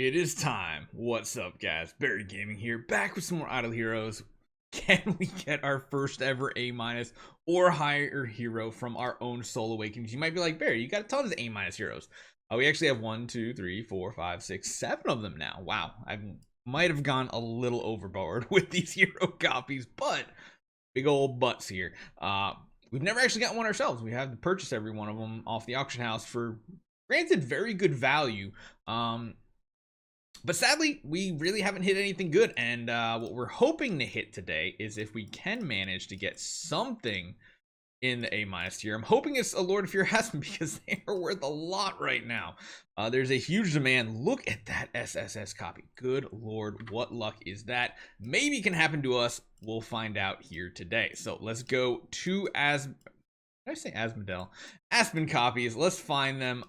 It is time. What's up, guys? Barry Gaming here, back with some more Idle Heroes. Can we get our first ever A- or higher hero from our own Soul Awakenings? You might be like, Barry, you got tons of A- heroes. We actually have 1, 2, 3, 4, 5, 6, 7 of them now. Wow, I might have gone a little overboard with these hero copies, but big old butts here. We've never actually got one ourselves. We have to purchase every one of them off the auction house for, granted, very good value. But sadly, we really haven't hit anything good, and what we're hoping to hit today is if we can manage to get something in the A- tier. I'm hoping it's a Lord of Fear Aspen because they are worth a lot right now. There's a huge demand. Look at that SSS copy. Good Lord, what luck is that? Maybe it can happen to us. We'll find out here today. So let's go to did I say Asmodel? Aspen copies. Let's find them.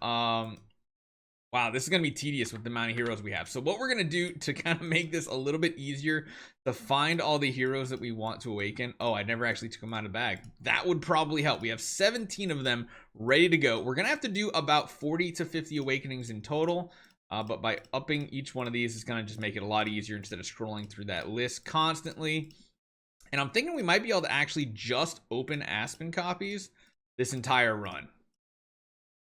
Wow, this is going to be tedious with the amount of heroes we have. So what we're going to do to kind of make this a little bit easier to find all the heroes that we want to awaken. Oh, I never actually took them out of the bag. That would probably help. We have 17 of them ready to go. We're going to have to do about 40 to 50 awakenings in total. But by upping each one of these, it's going to just make it a lot easier instead of scrolling through that list constantly. And I'm thinking we might be able to actually just open Aspen copies this entire run,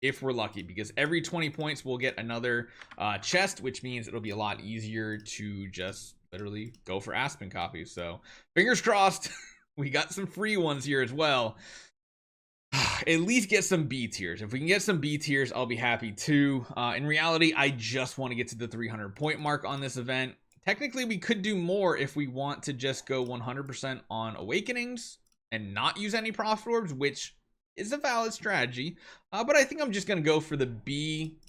if we're lucky, because every 20 points we'll get another chest, which means it'll be a lot easier to just literally go for Aspen copies. So fingers crossed. We got some free ones here as well. At least get some B tiers. If we can get some B tiers, I'll be happy too. In reality, I just want to get to the 300 point mark on this event. Technically, we could do more if we want to just go 100% on awakenings and not use any profit orbs, which is a valid strategy, but I think I'm just gonna go for the B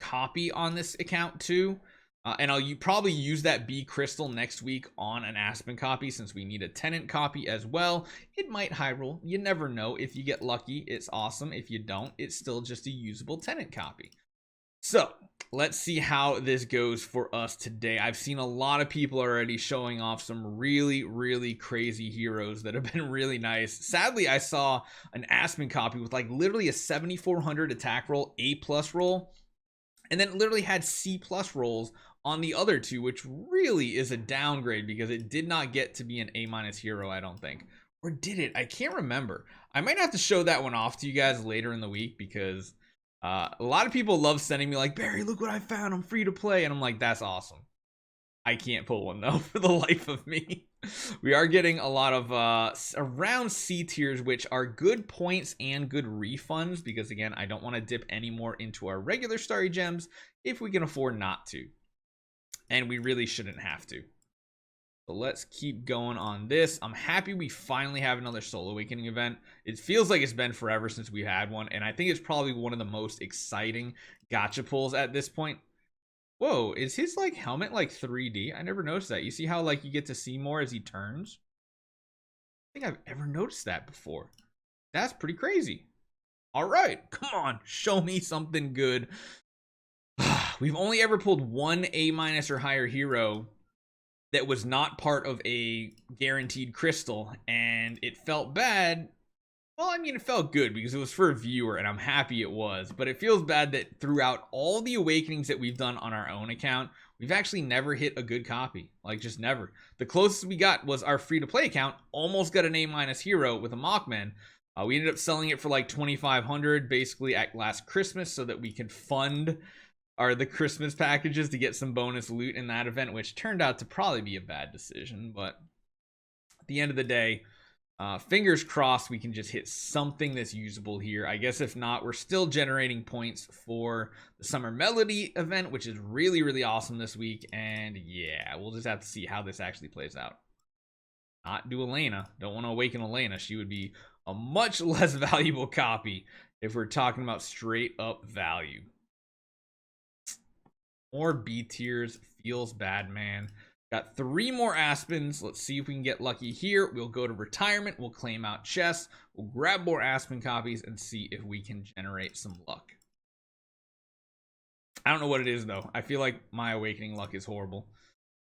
copy on this account too, and I'll probably use that B crystal next week on an Aspen copy since we need a tenant copy as well. It might high roll, you never know. If you get lucky, it's awesome. If you don't, it's still just a usable tenant copy. So let's see how this goes for us today. I've seen a lot of people already showing off some really crazy heroes that have been really nice. Sadly, I saw an Aspen copy with like literally a 7,400 attack roll, A+ roll, and then it literally had C+ rolls on the other two, which really is a downgrade because it did not get to be an A- hero, I don't think. Or did it? I can't remember. I might have to show that one off to you guys later in the week because a lot of people love sending me like, Barry, look what I found, I'm free to play, and I'm like, that's awesome. I can't pull one though for the life of me. We are getting a lot of around C tiers, which are good points and good refunds because again, I don't want to dip any more into our regular starry gems if we can afford not to, and we really shouldn't have to. So let's keep going on this. I'm happy we finally have another Soul Awakening event. It feels like it's been forever since we had one, and I think it's probably one of the most exciting gacha pulls at this point. Whoa, is his like helmet like 3D? I never noticed that. You see how like you get to see more as he turns? I think I've ever noticed that before. That's pretty crazy. All right, come on, show me something good. We've only ever pulled one A- or higher hero that was not part of a guaranteed crystal, and it felt bad. Well, I mean, it felt good because it was for a viewer, and I'm happy it was, but it feels bad that throughout all the awakenings that we've done on our own account, we've actually never hit a good copy. Like, just never. The closest we got was our free-to-play account, almost got an A- hero with a Mockman. We ended up selling it for like 2,500 basically at last Christmas so that we could fund the Christmas packages to get some bonus loot in that event, which turned out to probably be a bad decision. But at the end of the day, fingers crossed we can just hit something that's usable here. I guess if not, we're still generating points for the Summer Melody event, which is really awesome this week. And yeah, we'll just have to see how this actually plays out. Not do Elena. Don't want to awaken Elena. She would be a much less valuable copy if we're talking about straight up value. More B tiers feels bad, man. Got 3 more Aspens. Let's see if we can get lucky here. We'll go to retirement. We'll claim out chests. We'll grab more Aspen copies and see if we can generate some luck. I don't know what it is, though. I feel like my awakening luck is horrible.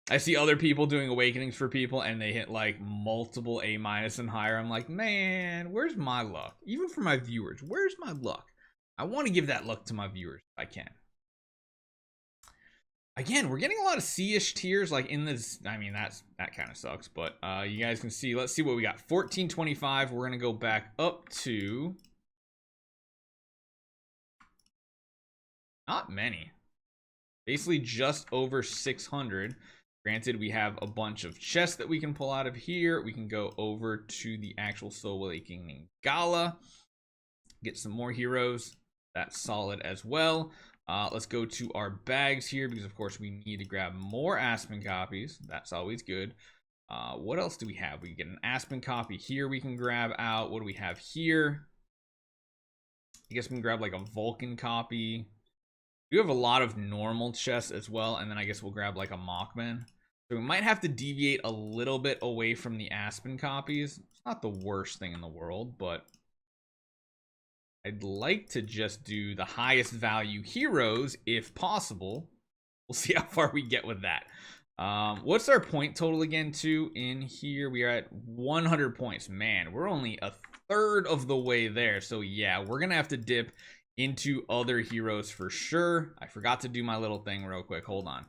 I see other people doing awakenings for people, and they hit, like, multiple A- and higher. I'm like, man, where's my luck? Even for my viewers, where's my luck? I want to give that luck to my viewers if I can. Again, we're getting a lot of C-ish tiers like in this. I mean, that kind of sucks, but you guys can see. Let's see what we got. 1425. We're gonna go back up to not many. Basically just over 600. Granted, we have a bunch of chests that we can pull out of here. We can go over to the actual Soul Awakening Gala. Get some more heroes. That's solid as well. Let's go to our bags here because, of course, we need to grab more Aspen copies. That's always good. What else do we have? We get an Aspen copy here we can grab out. What do we have here? I guess we can grab like a Vulcan copy. We have a lot of normal chests as well, and then I guess we'll grab like a Mockman. So we might have to deviate a little bit away from the Aspen copies. It's not the worst thing in the world, but I'd like to just do the highest value heroes if possible. We'll see how far we get with that. What's our point total again too in here? We are at 100 points. Man, we're only a third of the way there. So yeah, we're gonna have to dip into other heroes for sure. I forgot to do my little thing real quick. Hold on.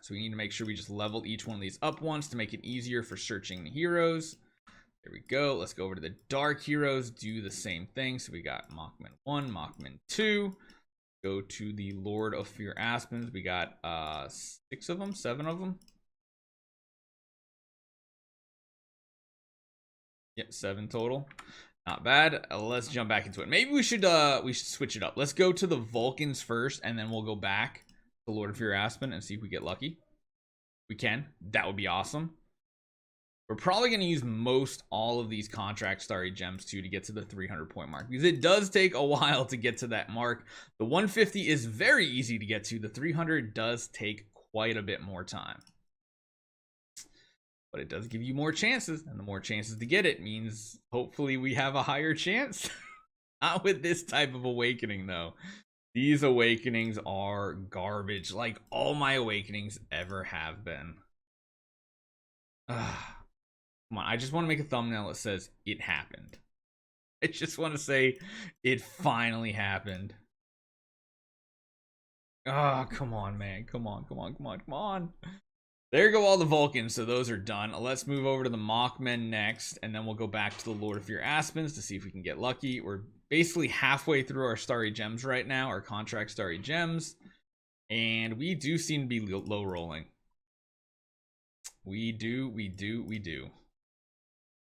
So we need to make sure we just level each one of these up once to make it easier for searching the heroes. There we go. Let's go over to the dark heroes, do the same thing. So we got Mockman 1, Mockman 2. Go to the Lord of Fear Aspens. We got 6 of them, 7 of them. Yep, 7 total. Not bad. Let's jump back into it. Maybe we should switch it up. Let's go to the Vulcans first, and then we'll go back to Lord of Fear Aspen and see if we get lucky. We can. That would be awesome. We're probably going to use most all of these contract starry gems too to get to the 300 point mark because it does take a while to get to that mark. The 150 is very easy to get to. The 300 does take quite a bit more time. But it does give you more chances, and the more chances to get it means hopefully we have a higher chance. Not with this type of awakening though. These awakenings are garbage, like all my awakenings ever have been. Come on, I just want to make a thumbnail that says it happened. I just want to say it finally happened. Oh, come on, man. Come on, come on, come on, come on. There go all the Vulcans, so those are done. Let's move over to the Mockmen next, and then we'll go back to the Lord of Fear Aspens to see if we can get lucky. We're basically halfway through our Starry Gems right now, our contract Starry Gems, and we do seem to be low rolling. We do.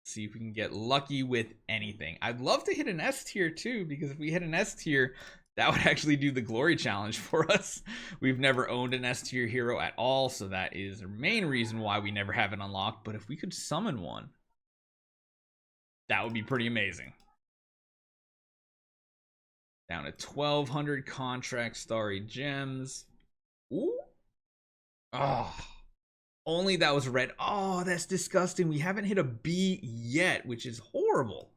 See if we can get lucky with anything. I'd love to hit an S tier too, because if we hit an S tier, that would actually do the glory challenge for us. We've never owned an S tier hero at all, so that is the main reason why we never have it unlocked. But if we could summon one, that would be pretty amazing. Down to 1200 contract starry gems. Ooh. Oh. Only that was red. Oh, that's disgusting. We haven't hit a B yet, which is horrible.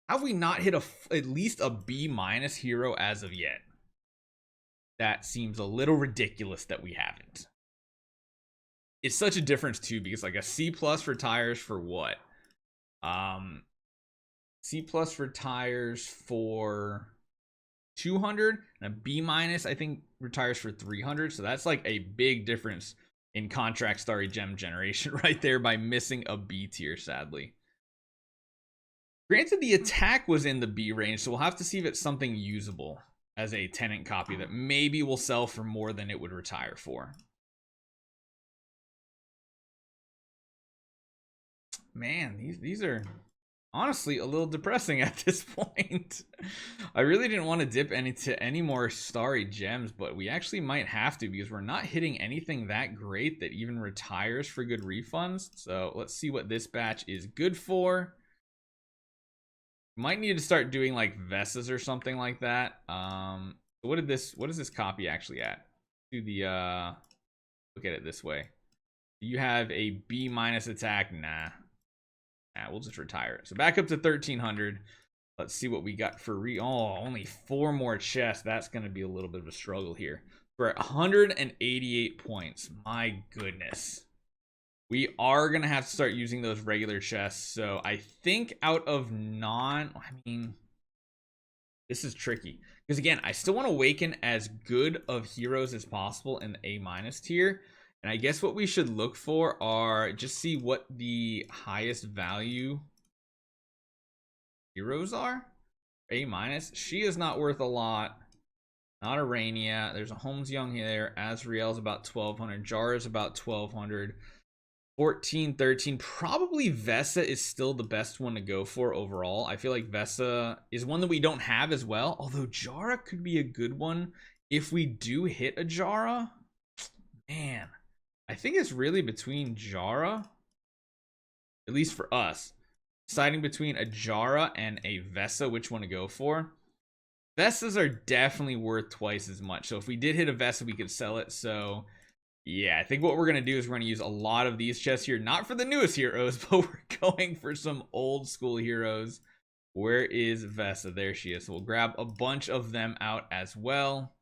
How have we not hit at least a B minus hero as of yet? That seems a little ridiculous that we haven't. It's such a difference too, because like a C plus retires for what? C plus retires for 200, and a B minus I think retires for 300. So that's like a big difference in contract starry gem generation right there by missing a B tier, sadly. Granted, the attack was in the B range, so we'll have to see if it's something usable as a tenant copy that maybe will sell for more than it would retire for. Man, these are honestly a little depressing at this point. I really didn't want to dip into any more starry gems, but we actually might have to because we're not hitting anything that great that even retires for good refunds. So let's see what this batch is good for. Might need to start doing like Vestas or something like that. What is this copy actually at? Do the look at it this way. Do you have a B minus attack? Nah, we'll just retire it. So back up to 1300. Let's see what we got for only 4 more chests. That's going to be a little bit of a struggle here. We're at 188 points. My goodness. We are going to have to start using those regular chests. So I think out of This is tricky. Because again, I still want to awaken as good of heroes as possible in the A- tier. And I guess what we should look for are just see what the highest value heroes are. A-. She is not worth a lot. Not Arania. There's a Holmes Young here. Azrael's about 1200. Jara's about 1200. 14, 13. Probably Vesa is still the best one to go for overall. I feel like Vesa is one that we don't have as well. Although Jara could be a good one if we do hit a Jara. Man, I think it's really between Jara, at least for us, deciding between a Jara and a Vesa, which one to go for. Vesas are definitely worth twice as much. So if we did hit a Vesa, we could sell it. So yeah, I think what we're going to do is we're going to use a lot of these chests here. Not for the newest heroes, but we're going for some old school heroes. Where is Vesa? There she is. So we'll grab a bunch of them out as well.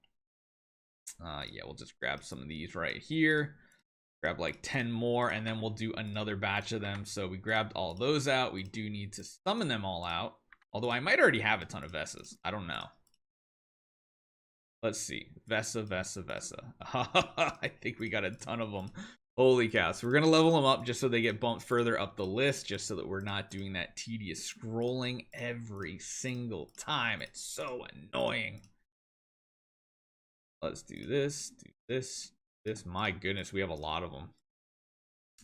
Yeah, we'll just grab some of these right here. Grab like 10 more, and then we'll do another batch of them. So we grabbed all those out. We do need to summon them all out. Although I might already have a ton of Vesas. I don't know. Let's see. Vesa. I think we got a ton of them. Holy cow. So we're going to level them up just so they get bumped further up the list, just so that we're not doing that tedious scrolling every single time. It's so annoying. Let's do this, this. My goodness, we have a lot of them.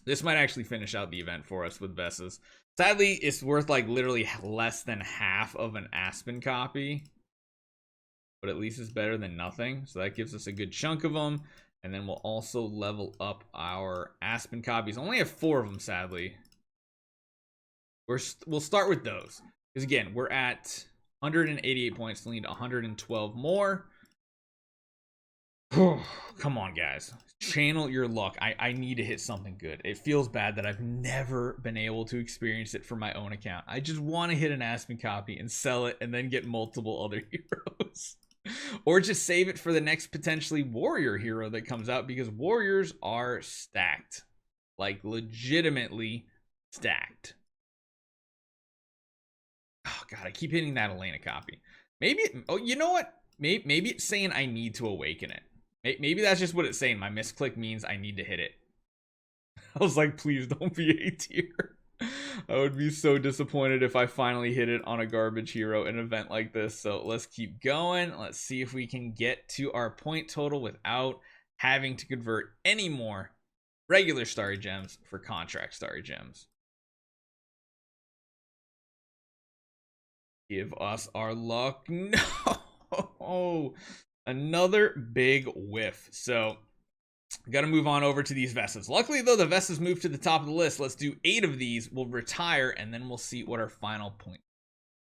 This might actually finish out the event for us with Vesas. Sadly, it's worth like literally less than half of an Aspen copy. But at least it's better than nothing. So that gives us a good chunk of them. And then we'll also level up our Aspen copies. I only have 4 of them, sadly. We'll start with those. Because again, we're at 188 points. We'll need 112 more. Come on, guys. Channel your luck. I need to hit something good. It feels bad that I've never been able to experience it for my own account. I just want to hit an Aspen copy and sell it and then get multiple other heroes. Or just save it for the next potentially warrior hero that comes out, because warriors are stacked. Like legitimately stacked. Oh god, I keep hitting that Elena copy. Maybe oh, you know what? Maybe it's saying I need to awaken it. Maybe that's just what it's saying. My misclick means I need to hit it. I was like, please don't be A tier. I would be so disappointed if I finally hit it on a garbage hero in an event like this. So let's keep going. Let's see if we can get to our point total without having to convert any more regular starry gems for contract starry gems. Give us our luck. No. Another big whiff. So got to move on over to these Vesas. Luckily, though, the Vesas moved to the top of the list. Let's do 8 of these. We'll retire, and then we'll see what our final point.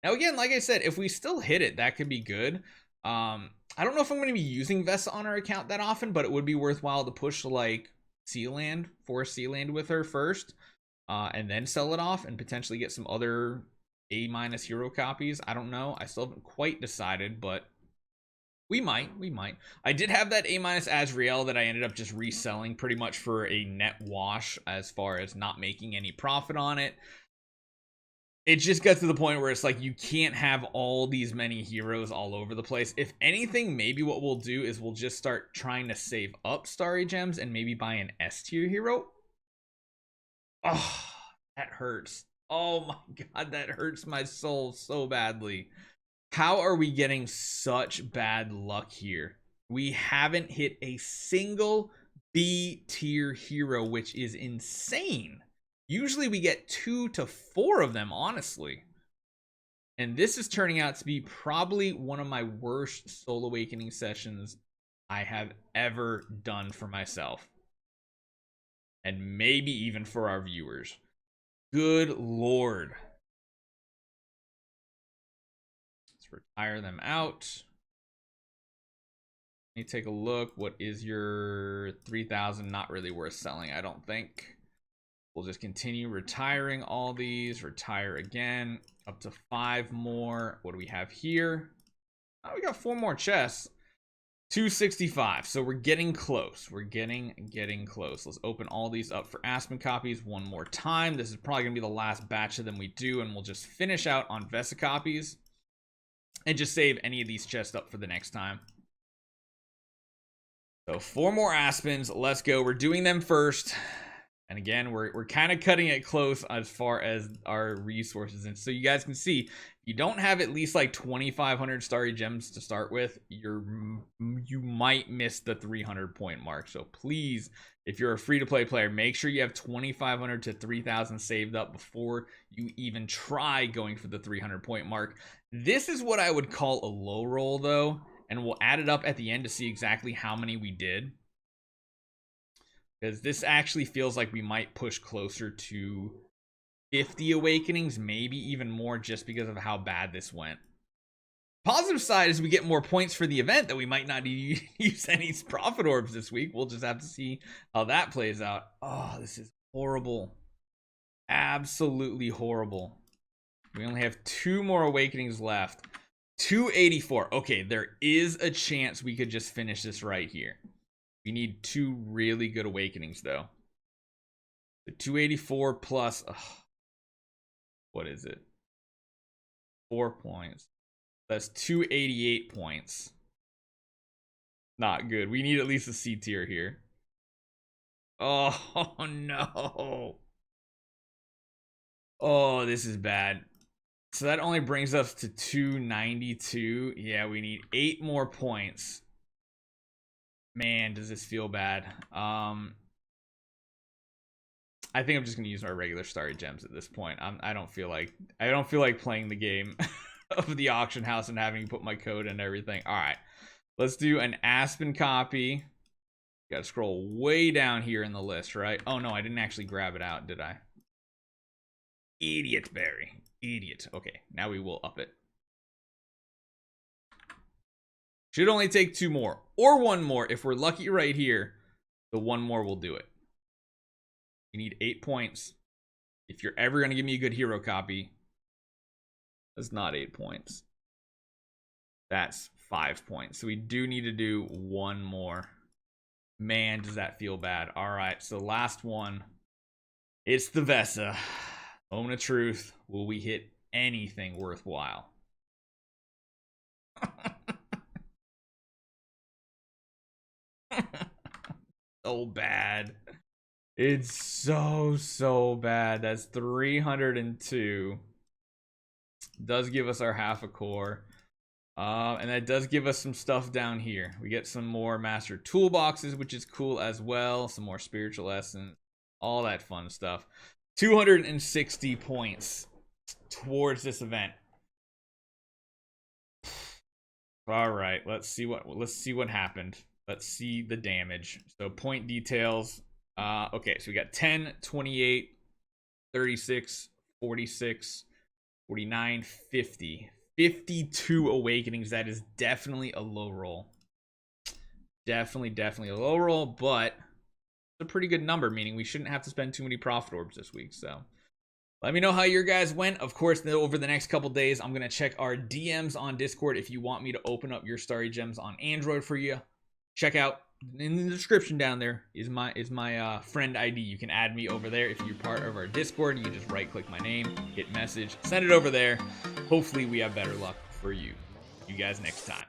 Now, again, like I said, if we still hit it, that could be good. I don't know if I'm going to be using Vesa on our account that often, but it would be worthwhile to push, like, Sealand, Forest Sealand with her first, and then sell it off and potentially get some other A- hero copies. I don't know. I still haven't quite decided, but we might. I did have that A- Azrael that I ended up just reselling pretty much for a net wash as far as not making any profit on it. It just got to the point where it's like you can't have all these many heroes all over the place. If anything, maybe what we'll do is we'll just start trying to save up starry gems and maybe buy an S tier hero. Oh, that hurts. Oh my god, that hurts my soul so badly. How are we getting such bad luck here? We haven't hit a single B tier hero, which is insane. Usually we get 2 to 4 of them, honestly. And this is turning out to be probably one of my worst Soul Awakening sessions I have ever done for myself. And maybe even for our viewers. Good lord. Retire them out. Let me take a look. What is your 3,000? Not really worth selling, I don't think. We'll just continue retiring all these. Retire again. Up to 5 more. What do we have here? Oh, we got 4 more chests. 265. So we're getting close. We're getting close. Let's open all these up for Aspen copies one more time. This is probably going to be the last batch of them we do, and we'll just finish out on Vesa copies. and just save any of these chests up for the next time. So 4 more Aspens. Let's go. We're doing them first. And again, we're kind of cutting it close as far as our resources. And so you guys can see, if you don't have at least like 2,500 starry gems to start with, you might miss the 300 point mark. So please, if you're a free-to-play player, make sure you have 2,500 to 3,000 saved up before you even try going for the 300 point mark. This is what I would call a low roll though, and we'll add it up at the end to see exactly how many we did. Because this actually feels like we might push closer to 50 awakenings, maybe even more, just because of how bad this went. Positive side is we get more points for the event that we might not use any profit orbs this week. We'll just have to see how that plays out. Oh, this is horrible. Absolutely horrible. We only have 2 more awakenings left. 284. Okay, there is a chance we could just finish this right here. We need 2 really good awakenings though. The 284 plus what is it? 4 points. That's 288 points. Not good. We need at least a C tier here. Oh no. Oh, this is bad. So that only brings us to 292. Yeah, we need 8 more points. Man, does this feel bad. I think I'm just gonna use our regular starry gems at this point. I don't feel like playing the game of the auction house and having to put my code and everything. All right, let's do an Aspen copy. Gotta scroll way down here in the list, right? Oh no, I didn't actually grab it out, did I? Idiot, Barry. Idiot. Okay, now we will up it. Should only take 2 more or 1 more. If we're lucky right here, the 1 more will do it. You need 8 points. If you're ever going to give me a good hero copy, that's not 8 points. That's 5 points. So we do need to do 1 more. Man, does that feel bad. All right, so last one. It's the Vesa. Moment of truth. Will we hit anything worthwhile? So bad. It's so bad. That's 302. Does give us our half a core. And that does give us some stuff down here. We get some more master toolboxes, which is cool as well. Some more spiritual essence. All that fun stuff. 260 points towards this event. All right, let's see what happened. Let's see the damage. So point details. Okay, so we got 10, 28, 36, 46, 49, 50. 52 awakenings. That is definitely a low roll. Definitely a low roll, but it's a pretty good number, meaning we shouldn't have to spend too many profit orbs this week. So let me know how your guys went. Of course, over the next couple days, I'm going to check our DMs on Discord if you want me to open up your starry gems on Android for you. Check out in the description down there is my friend ID. You can add me over there if you're part of our Discord. You can just right click my name, hit message, send it over there. Hopefully we have better luck for you. See you guys next time.